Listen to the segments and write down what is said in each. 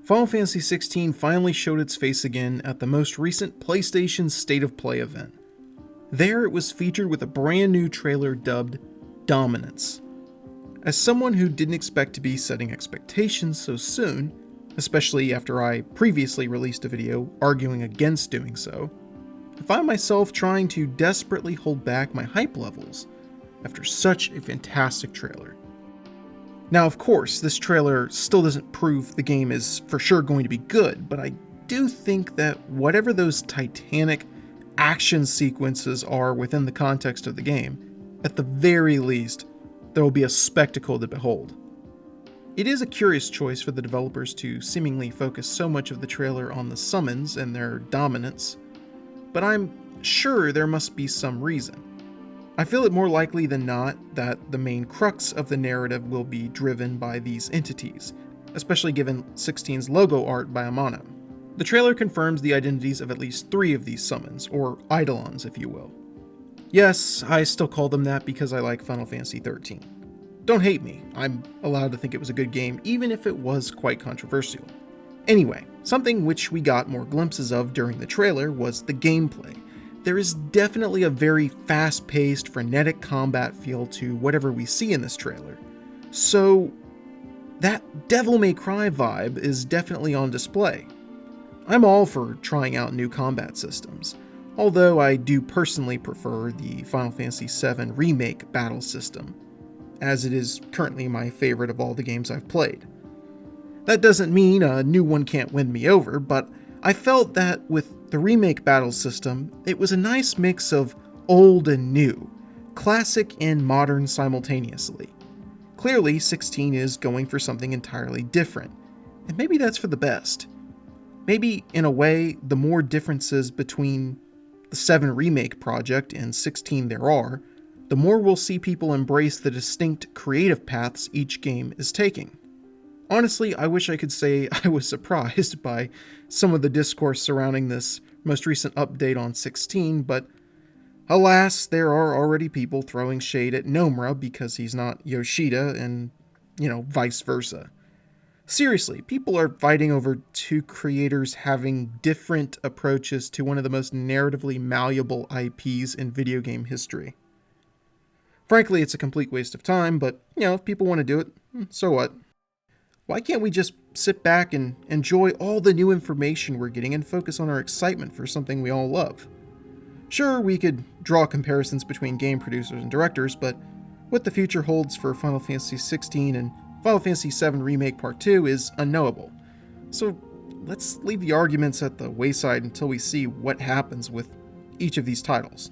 Final Fantasy XVI finally showed its face again at the most recent PlayStation State of Play event. There it was featured with a brand new trailer dubbed Dominance. As someone who didn't expect to be setting expectations so soon, especially after I previously released a video arguing against doing so, I find myself trying to desperately hold back my hype levels after such a fantastic trailer. Now, of course, this trailer still doesn't prove the game is for sure going to be good, but I do think that whatever those titanic action sequences are within the context of the game, at the very least, there will be a spectacle to behold. It is a curious choice for the developers to seemingly focus so much of the trailer on the summons and their dominance, but I'm sure there must be some reason. I feel it more likely than not that the main crux of the narrative will be driven by these entities, especially given 16's logo art by Amano. The trailer confirms the identities of at least 3 of these summons, or Eidolons if you will. Yes, I still call them that because I like Final Fantasy XIII. Don't hate me, I'm allowed to think it was a good game even if it was quite controversial. Anyway, something which we got more glimpses of during the trailer was the gameplay. There is definitely a very fast-paced, frenetic combat feel to whatever we see in this trailer. So, that Devil May Cry vibe is definitely on display. I'm all for trying out new combat systems, although I do personally prefer the Final Fantasy VII Remake battle system, as it is currently my favorite of all the games I've played. That doesn't mean a new one can't win me over, but I felt that with the remake battle system, it was a nice mix of old and new, classic and modern simultaneously. Clearly, 16 is going for something entirely different, and maybe that's for the best. Maybe, in a way, the more differences between the 7 remake project and 16 there are, the more we'll see people embrace the distinct creative paths each game is taking. Honestly, I wish I could say I was surprised by some of the discourse surrounding this most recent update on 16, but alas, there are already people throwing shade at Nomura because he's not Yoshida and, vice versa. Seriously, people are fighting over 2 creators having different approaches to one of the most narratively malleable IPs in video game history. Frankly, it's a complete waste of time, but, if people want to do it, so what? Why can't we just sit back and enjoy all the new information we're getting and focus on our excitement for something we all love? Sure, we could draw comparisons between game producers and directors, but what the future holds for Final Fantasy XVI and Final Fantasy VII Remake Part 2 is unknowable. So let's leave the arguments at the wayside until we see what happens with each of these titles.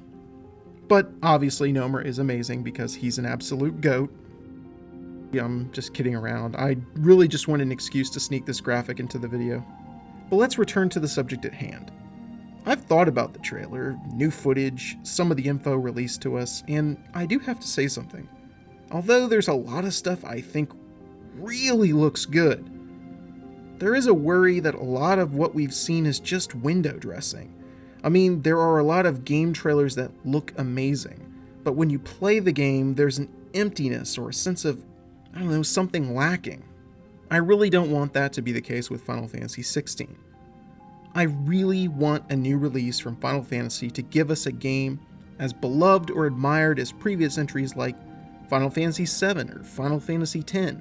But obviously Nomura is amazing because he's an absolute GOAT. I'm just kidding around. I really just want an excuse to sneak this graphic into the video. But let's return to the subject at hand. I've thought about the trailer, new footage, some of the info released to us, and I do have to say something. Although there's a lot of stuff I think really looks good, there is a worry that a lot of what we've seen is just window dressing. I mean, there are a lot of game trailers that look amazing, but when you play the game, there's an emptiness or a sense of something lacking. I really don't want that to be the case with Final Fantasy XVI. I really want a new release from Final Fantasy to give us a game as beloved or admired as previous entries like Final Fantasy VII or Final Fantasy X.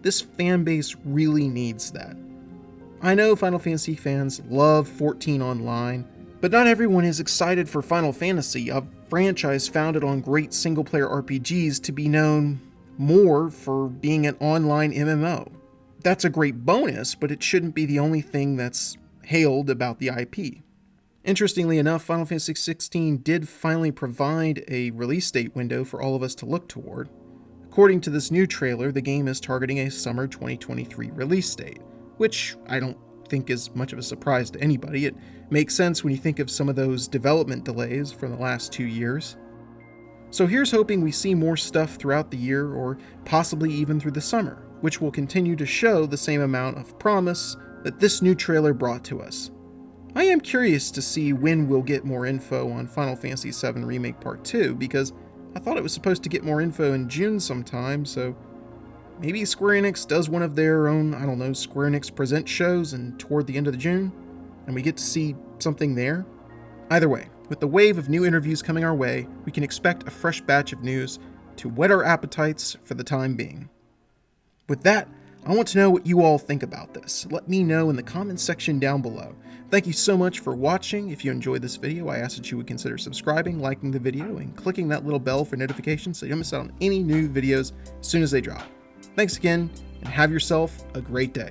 This fanbase really needs that. I know Final Fantasy fans love 14 Online, but not everyone is excited for Final Fantasy, a franchise founded on great single-player RPGs, to be known more for being an online MMO. That's a great bonus, but it shouldn't be the only thing that's hailed about the IP. Interestingly enough, Final Fantasy XVI did finally provide a release date window for all of us to look toward. According to this new trailer, the game is targeting a summer 2023 release date, which I don't think is much of a surprise to anybody. It makes sense when you think of some of those development delays from the last 2 years. So here's hoping we see more stuff throughout the year, or possibly even through the summer, which will continue to show the same amount of promise that this new trailer brought to us. I am curious to see when we'll get more info on Final Fantasy VII Remake Part 2, because I thought it was supposed to get more info in June sometime, so maybe Square Enix does one of their own, I don't know, Square Enix Presents shows and toward the end of June, and we get to see something there. Either way, with the wave of new interviews coming our way, we can expect a fresh batch of news to whet our appetites for the time being. With that, I want to know what you all think about this. Let me know in the comments section down below. Thank you so much for watching. If you enjoyed this video, I ask that you would consider subscribing, liking the video, and clicking that little bell for notifications so you don't miss out on any new videos as soon as they drop. Thanks again, and have yourself a great day.